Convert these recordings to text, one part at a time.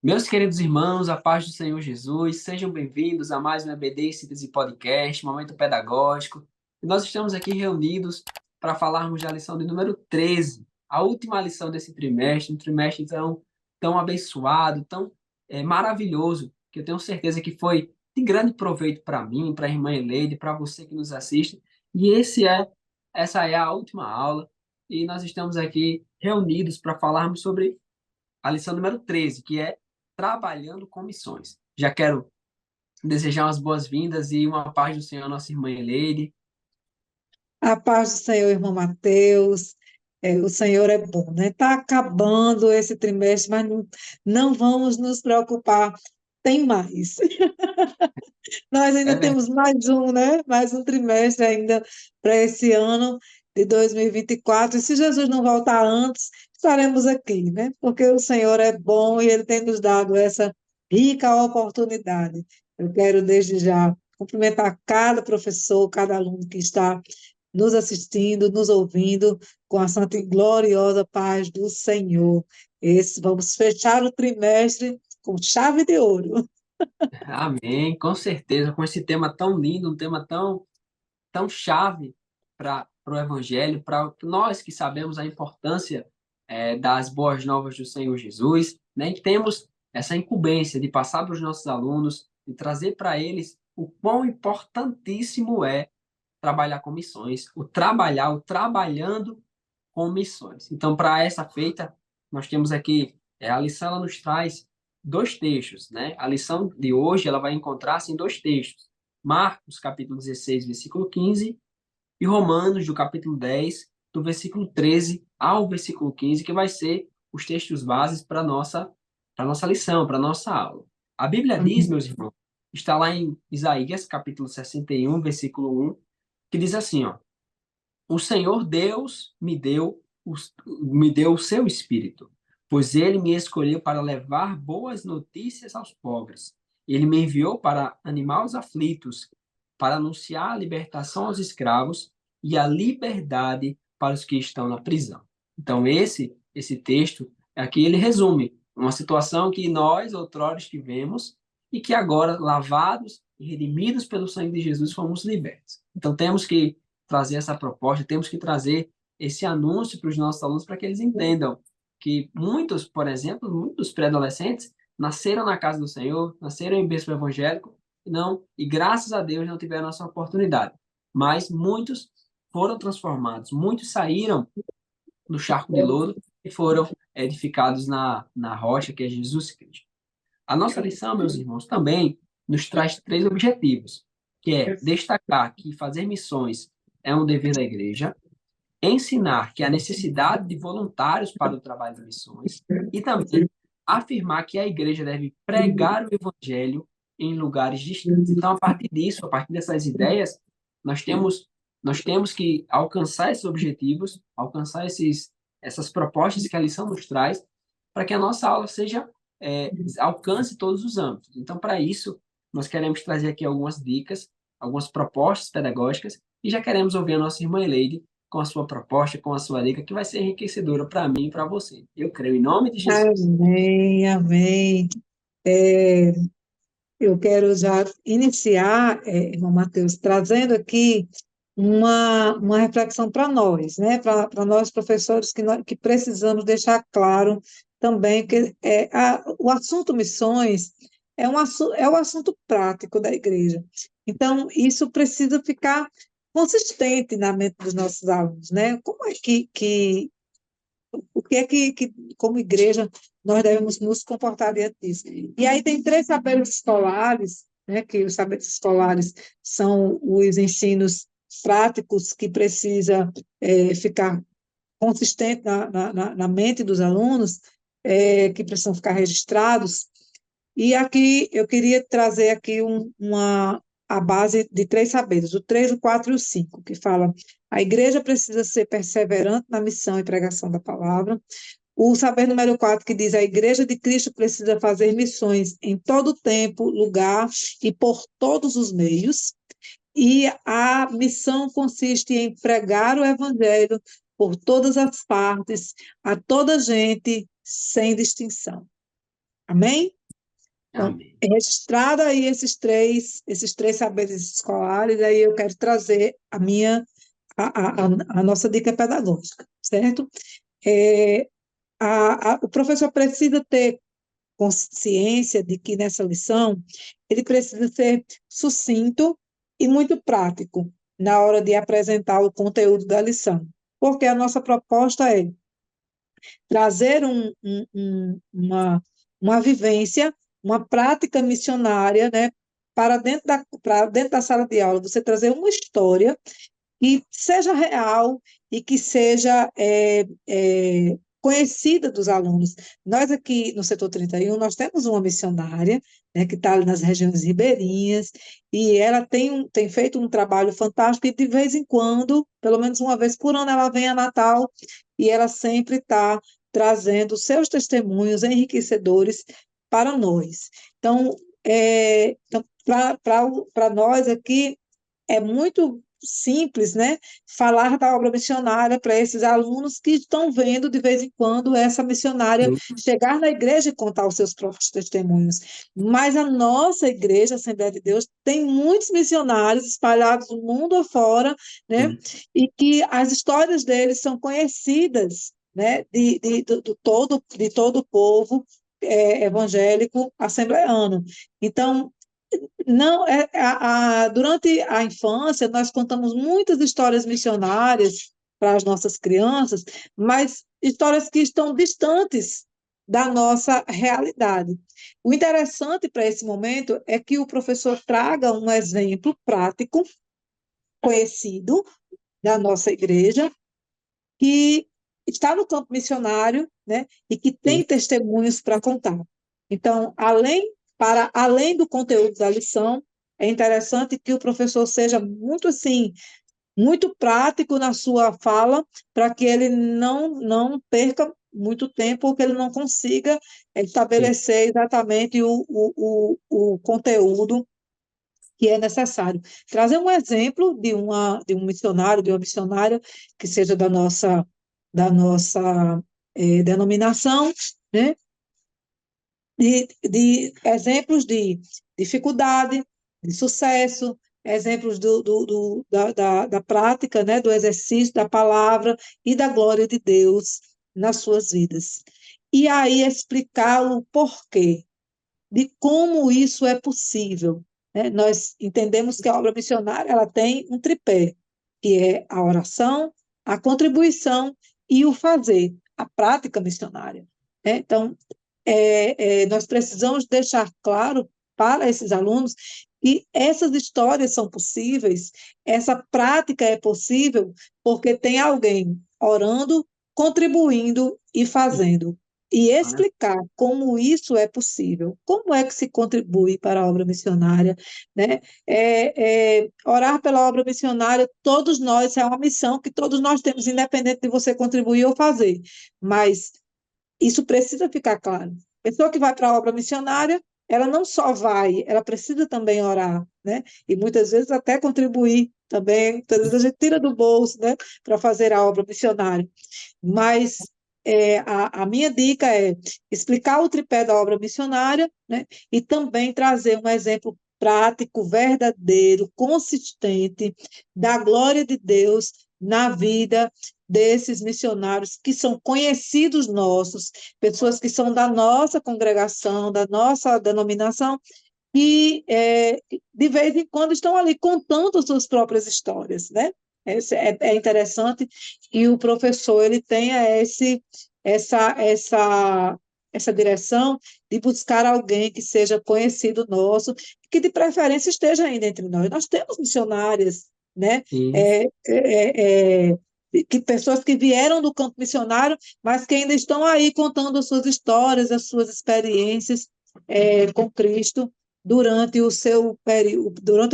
Meus queridos irmãos, a paz do Senhor Jesus, sejam bem-vindos a mais um EBD em Síntese Podcast, Momento Pedagógico. E nós estamos aqui reunidos para falarmos da lição de número 13, a última lição desse trimestre, um trimestre tão abençoado, tão maravilhoso, que eu tenho certeza que foi de grande proveito para mim, para a irmã Eleide, para você que nos assiste. E essa é a última aula, e nós estamos aqui reunidos para falarmos sobre a lição número 13, que é trabalhando com missões. Já quero desejar umas boas-vindas e uma paz do Senhor à nossa irmã Eleide. A paz do Senhor, irmão Mateus. O Senhor é bom, né? Está acabando esse trimestre, mas não vamos nos preocupar. Tem mais. Nós É ainda verdade. temos mais um, né? Mais um trimestre ainda para esse ano de 2024. E se Jesus não voltar antes, estaremos aqui, né? Porque o Senhor é bom e Ele tem nos dado essa rica oportunidade. Eu quero, desde já, cumprimentar cada professor, cada aluno que está nos assistindo, nos ouvindo, com a santa e gloriosa paz do Senhor. Vamos fechar o trimestre com chave de ouro. Amém, com certeza, com esse tema tão lindo, um tema tão chave para o Evangelho, para nós que sabemos a importância das boas novas do Senhor Jesus, né? E temos essa incumbência de passar para os nossos alunos e trazer para eles o quão importantíssimo é trabalhar com missões, o trabalhando com missões. Então, para essa feita, nós temos aqui, a lição ela nos traz dois textos, né? A lição de hoje ela vai encontrar-se em dois textos. Marcos, capítulo 16, versículo 15, e Romanos, do capítulo 10, do versículo 13 ao versículo 15, que vai ser os textos bases para nossa lição, para nossa aula. A Bíblia diz, meus irmãos, está lá em Isaías, capítulo 61, versículo 1, que diz assim, ó: o Senhor Deus me deu o seu espírito, pois ele me escolheu para levar boas notícias aos pobres. Ele me enviou para animar os aflitos, para anunciar a libertação aos escravos e a liberdade para os que estão na prisão. Então, esse texto aqui ele resume uma situação que nós outrora estivemos e que agora, lavados e redimidos pelo sangue de Jesus, fomos libertos. Então, temos que trazer essa proposta, temos que trazer esse anúncio para os nossos alunos para que eles entendam que muitos, por exemplo, muitos pré-adolescentes nasceram na casa do Senhor, nasceram em berço evangélico, e graças a Deus não tiveram essa oportunidade. Mas muitos foram transformados, muitos saíram do charco de lodo e foram edificados na rocha que é Jesus Cristo. A nossa lição, meus irmãos, também nos traz três objetivos, que é destacar que fazer missões é um dever da igreja, ensinar que há necessidade de voluntários para o trabalho de missões e também afirmar que a igreja deve pregar o evangelho em lugares distantes. Então, a partir disso, a partir dessas ideias, nós temos nós temos que alcançar esses objetivos, alcançar essas propostas que a lição nos traz, para que a nossa aula alcance todos os âmbitos. Então, para isso, nós queremos trazer aqui algumas dicas, algumas propostas pedagógicas, e já queremos ouvir a nossa irmã Eleide com a sua proposta, com a sua dica, que vai ser enriquecedora para mim e para você. Eu creio em nome de Jesus. Amém, amém. É, eu quero já iniciar, irmão Mateus, trazendo aqui uma reflexão para nós, né? Para nós professores que precisamos deixar claro também que o assunto missões é o assunto prático da igreja. Então, isso precisa ficar consistente na mente dos nossos alunos, né? Como é o que é como igreja, nós devemos nos comportar diante disso. E aí tem três saberes escolares, né, que os saberes escolares são os ensinos práticos que precisa ficar consistente na mente dos alunos, que precisam ficar registrados. E aqui eu queria trazer aqui a base de três saberes, o 3, o 4 e o 5, que fala: a igreja precisa ser perseverante na missão e pregação da palavra. O saber número 4, que diz: a igreja de Cristo precisa fazer missões em todo tempo, lugar e por todos os meios. E a missão consiste em pregar o evangelho por todas as partes, a toda gente, sem distinção. Amém? Então, Amém. registrado aí esses três saberes escolares, aí eu quero trazer a nossa dica pedagógica, certo? É, o professor precisa ter consciência de que nessa lição ele precisa ser sucinto e muito prático na hora de apresentar o conteúdo da lição, porque a nossa proposta é trazer uma vivência, uma prática missionária, né, para dentro da sala de aula, você trazer uma história que seja real e que seja conhecida dos alunos. Nós aqui no setor 31, nós temos uma missionária, né, que está ali nas regiões ribeirinhas, e ela tem feito um trabalho fantástico, e de vez em quando, pelo menos uma vez por ano, ela vem a Natal, e ela sempre está trazendo seus testemunhos enriquecedores para nós. Então, para nós aqui, é muito simples, né, falar da obra missionária para esses alunos que estão vendo de vez em quando essa missionária Sim, chegar na igreja e contar os seus próprios testemunhos. Mas a nossa igreja, a Assembleia de Deus, tem muitos missionários espalhados no mundo afora, né, sim, e que as histórias deles são conhecidas, né, de todo o povo evangélico assembleano. Então, não, durante a infância, nós contamos muitas histórias missionárias para as nossas crianças, mas histórias que estão distantes da nossa realidade. O interessante para esse momento é que o professor traga um exemplo prático, conhecido, da nossa igreja, que está no campo missionário, né, e que sim, tem testemunhos para contar. Então, além do conteúdo da lição, é interessante que o professor seja muito assim, muito prático na sua fala, para que ele não perca muito tempo, ou que ele não consiga sim. estabelecer exatamente o conteúdo que é necessário. Trazer um exemplo de um missionário, de uma missionária que seja da nossa denominação, né? De exemplos de dificuldade, de sucesso, exemplos da prática, né? Do exercício da palavra e da glória de Deus nas suas vidas. E aí explicar o porquê de como isso é possível, né? Nós entendemos que a obra missionária ela tem um tripé, que é a oração, a contribuição e o fazer, a prática missionária, né? Então, nós precisamos deixar claro para esses alunos que essas histórias são possíveis, essa prática é possível, porque tem alguém orando, contribuindo e fazendo. E Olha, explicar como isso é possível, como é que se contribui para a obra missionária, né? Orar pela obra missionária, todos nós, é uma missão que todos nós temos, independente de você contribuir ou fazer, mas isso precisa ficar claro. A pessoa que vai para a obra missionária, ela não só vai, ela precisa também orar, né? E muitas vezes até contribuir também, muitas vezes a gente tira do bolso, né, para fazer a obra missionária. Mas a minha dica é explicar o tripé da obra missionária, né, e também trazer um exemplo prático, verdadeiro, consistente da glória de Deus na vida desses missionários que são conhecidos nossos, pessoas que são da nossa congregação, da nossa denominação, e de vez em quando estão ali contando suas próprias histórias, né? É interessante que o professor ele tenha essa direção de buscar alguém que seja conhecido nosso, que de preferência esteja ainda entre nós. Nós temos missionárias, né? sim, É, é, é, que pessoas que vieram do campo missionário, mas que ainda estão aí contando as suas histórias, as suas experiências com Cristo durante o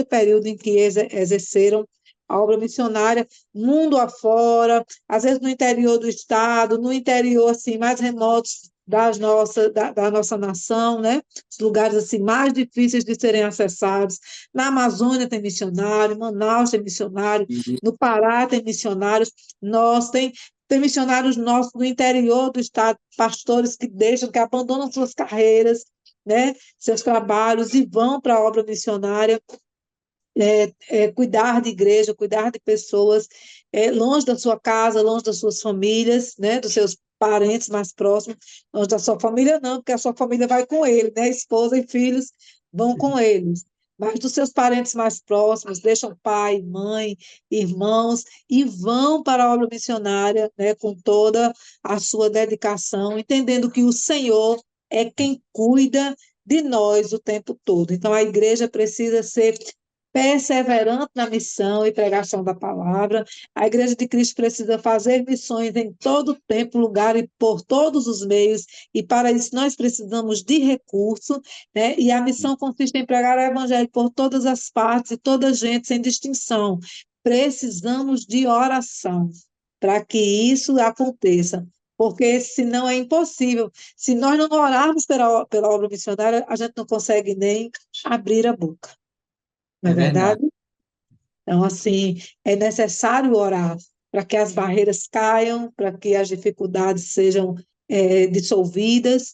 período em que exerceram a obra missionária mundo afora, às vezes no interior do estado, no interior assim mais remotos da nossa nação, né? Os lugares assim mais difíceis de serem acessados. Na Amazônia tem missionário, Manaus tem missionário, sim, no Pará tem missionários, nós tem Tem missionários nossos no interior do estado, pastores que deixam, que abandonam suas carreiras, né, seus trabalhos e vão para a obra missionária, cuidar de igreja, cuidar de pessoas, longe da sua casa, longe das suas famílias, né, dos seus parentes mais próximos, longe da sua família não, porque a sua família vai com ele, né, esposa e filhos vão com eles, mas dos seus parentes mais próximos, deixam pai, mãe, irmãos, e vão para a obra missionária, né, com toda a sua dedicação, entendendo que o Senhor é quem cuida de nós o tempo todo. Então, a igreja precisa ser perseverante na missão e pregação da palavra. A Igreja de Cristo precisa fazer missões em todo tempo, lugar e por todos os meios, e para isso nós precisamos de recurso, né? E a missão consiste em pregar o Evangelho por todas as partes e toda gente, sem distinção. Precisamos de oração para que isso aconteça. Porque senão é impossível. Se nós não orarmos pela obra missionária, a gente não consegue nem abrir a boca. Não É é verdade. verdade? Então, assim, é necessário orar para que as barreiras caiam, para que as dificuldades sejam dissolvidas.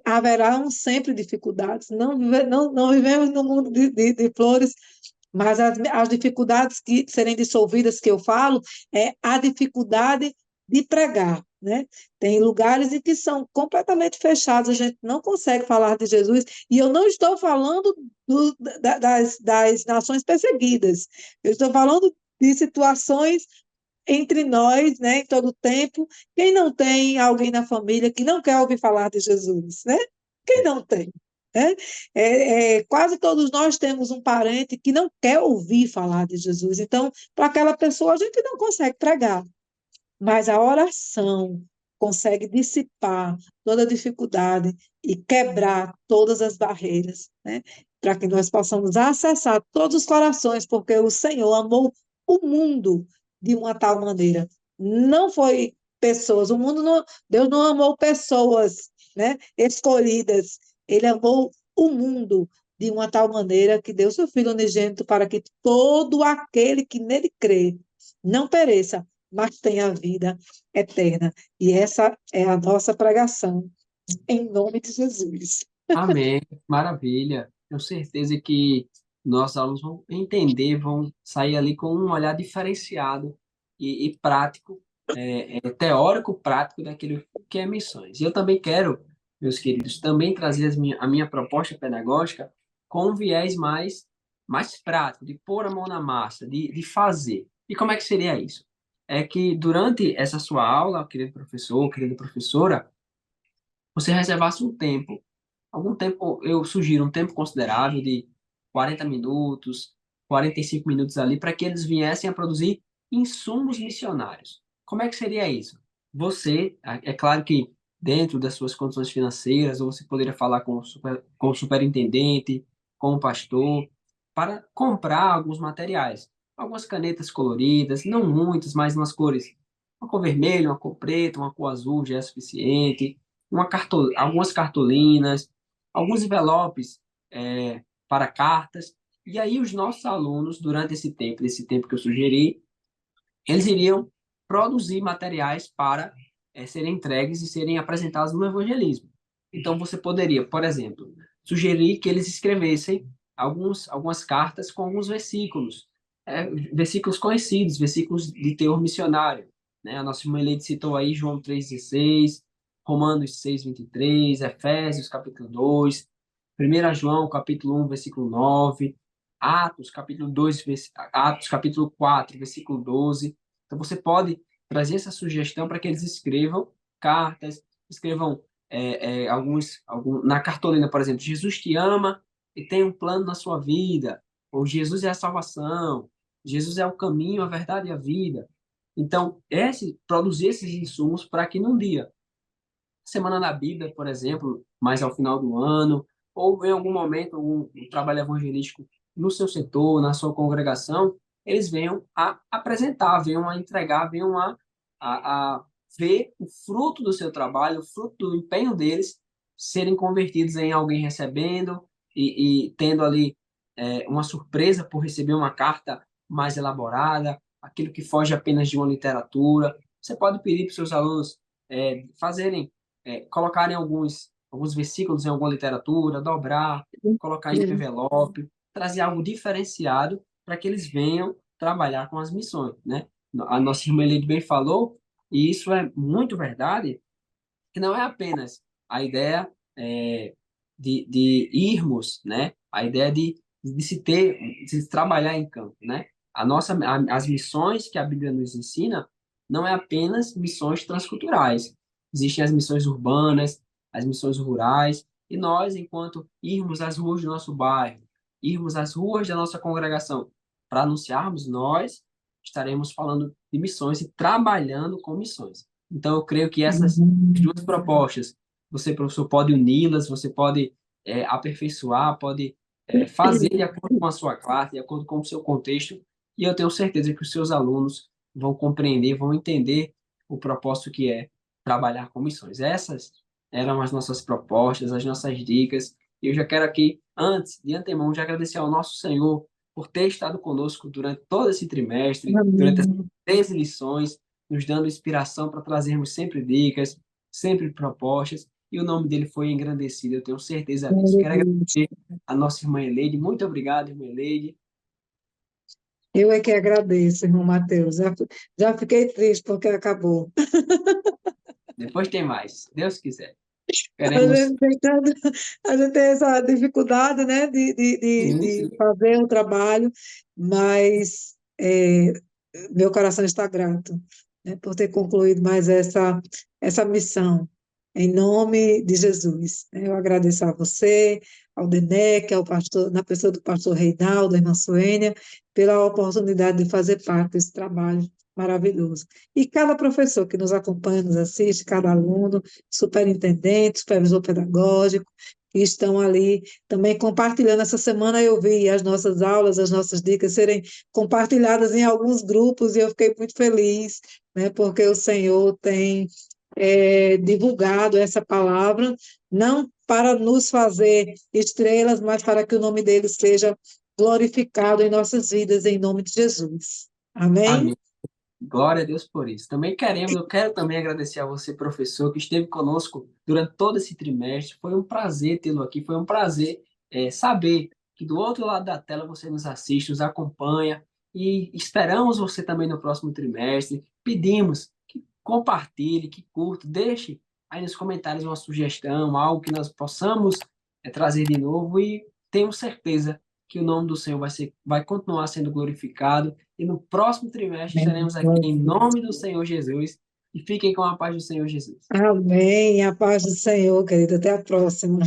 Haverá sempre dificuldades. Não vivemos num mundo de flores, mas as dificuldades que serem dissolvidas que eu falo é a dificuldade de pregar, né? Tem lugares em que são completamente fechados, a gente não consegue falar de Jesus, e eu não estou falando das nações perseguidas, eu estou falando de situações entre nós, né, em todo tempo. Quem não tem alguém na família que não quer ouvir falar de Jesus, né? Quem não tem? Né? Quase todos nós temos um parente que não quer ouvir falar de Jesus. Então, para aquela pessoa, a gente não consegue pregar. Mas a oração consegue dissipar toda a dificuldade e quebrar todas as barreiras, né? Para que nós possamos acessar todos os corações, porque o Senhor amou o mundo de uma tal maneira. Não foi pessoas, o mundo não, Deus não amou pessoas, né, escolhidas. Ele amou o mundo de uma tal maneira que deu seu Filho unigênito para que todo aquele que nele crê não pereça, mas tenha vida eterna. E essa é a nossa pregação, em nome de Jesus. Amém. Maravilha. Tenho certeza que nossos alunos vão entender, vão sair ali com um olhar diferenciado e prático, teórico prático daquilo que é missões. E eu também quero, meus queridos, também trazer a minha proposta pedagógica com um viés mais prático, de pôr a mão na massa, de fazer. E como é que seria isso? É que durante essa sua aula, querido professor, querida professora, você reservasse um tempo, algum tempo, eu sugiro um tempo considerável de 40 minutos, 45 minutos ali, para que eles viessem a produzir insumos missionários. Como é que seria isso? Você, é claro que dentro das suas condições financeiras, ou você poderia falar com o superintendente, com o pastor, para comprar alguns materiais. Algumas canetas coloridas, não muitas, mas umas cores. Uma cor vermelha, uma cor preta, uma cor azul já é suficiente. Algumas cartolinas, alguns envelopes para cartas. E aí os nossos alunos, durante esse tempo que eu sugeri, eles iriam produzir materiais para serem entregues e serem apresentados no evangelismo. Então você poderia, por exemplo, sugerir que eles escrevessem algumas cartas com alguns versículos, versículos conhecidos, versículos de teor missionário. Né? A nossa irmã Leite citou aí João 3,16, Romanos 6,23, Efésios capítulo 2, 1 João capítulo 1, versículo 9, Atos capítulo 4, versículo 12. Então você pode trazer essa sugestão para que eles escrevam cartas, escrevam na cartolina, por exemplo, Jesus te ama e tem um plano na sua vida, ou Jesus é a salvação, Jesus é o caminho, a verdade e a vida. Então, produzir esses insumos para que num dia, Semana da Bíblia, por exemplo, mais ao final do ano, ou em algum momento, um trabalho evangelístico no seu setor, na sua congregação, eles venham a apresentar, venham a entregar, venham a ver o fruto do seu trabalho, o fruto do empenho deles serem convertidos em alguém recebendo e tendo ali uma surpresa por receber uma carta mais elaborada, aquilo que foge apenas de uma literatura. Você pode pedir para os seus alunos fazerem, colocarem alguns versículos em alguma literatura, dobrar, colocar em um envelope, trazer algo diferenciado para que eles venham trabalhar com as missões, né? A nossa irmã Eliane bem falou, e isso é muito verdade, que não é apenas a ideia de irmos, né? A ideia de se ter, de se trabalhar em campo, né? As missões que a Bíblia nos ensina não é apenas missões transculturais. Existem as missões urbanas, as missões rurais, e nós, enquanto irmos às ruas do nosso bairro, irmos às ruas da nossa congregação para anunciarmos, nós estaremos falando de missões e trabalhando com missões. Então, eu creio que essas duas propostas, você, professor, pode uni-las, você pode aperfeiçoar, pode fazer de acordo com a sua classe, de acordo com o seu contexto, e eu tenho certeza que os seus alunos vão compreender, vão entender o propósito que é trabalhar com missões. Essas eram as nossas propostas, as nossas dicas, e eu já quero aqui, antes, de antemão, já agradecer ao nosso Senhor por ter estado conosco durante todo esse trimestre, durante essas Amém. 13 lições, nos dando inspiração para trazermos sempre dicas, sempre propostas, e o nome dele foi engrandecido, eu tenho certeza disso. Glória a Quero Deus. agradecer a nossa irmã Eleide, muito obrigado, irmã Eleide. Eu é que agradeço, irmão Mateus. Já fiquei triste porque acabou. Depois tem mais, se Deus quiser. A Queremos. gente tem, a gente tem essa dificuldade, né, Sim, de sim. fazer o trabalho, mas meu coração está grato, né, por ter concluído mais essa missão, em nome de Jesus. Eu agradeço a você, ao Denec, ao pastor, na pessoa do pastor Reinaldo, da irmã Suênia, pela oportunidade de fazer parte desse trabalho maravilhoso. E cada professor que nos acompanha, nos assiste, cada aluno, superintendente, supervisor pedagógico, que estão ali também compartilhando. Essa semana eu vi as nossas aulas, as nossas dicas serem compartilhadas em alguns grupos e eu fiquei muito feliz, né, porque o Senhor tem divulgado essa palavra, não para nos fazer estrelas, mas para que o nome dele seja glorificado em nossas vidas, em nome de Jesus. Amém? Amém. Glória a Deus por isso. Também queremos, eu quero também agradecer a você, professor, que esteve conosco durante todo esse trimestre. Foi um prazer tê-lo aqui, foi um prazer saber que do outro lado da tela você nos assiste, nos acompanha e esperamos você também no próximo trimestre. Pedimos que compartilhe, que curta, deixe aí nos comentários uma sugestão, algo que nós possamos trazer de novo e tenho certeza que o nome do Senhor vai continuar sendo glorificado e no próximo trimestre Amém. estaremos aqui em nome do Senhor Jesus. E fiquem com a paz do Senhor Jesus. Amém. A paz do Senhor, querido. Até a próxima.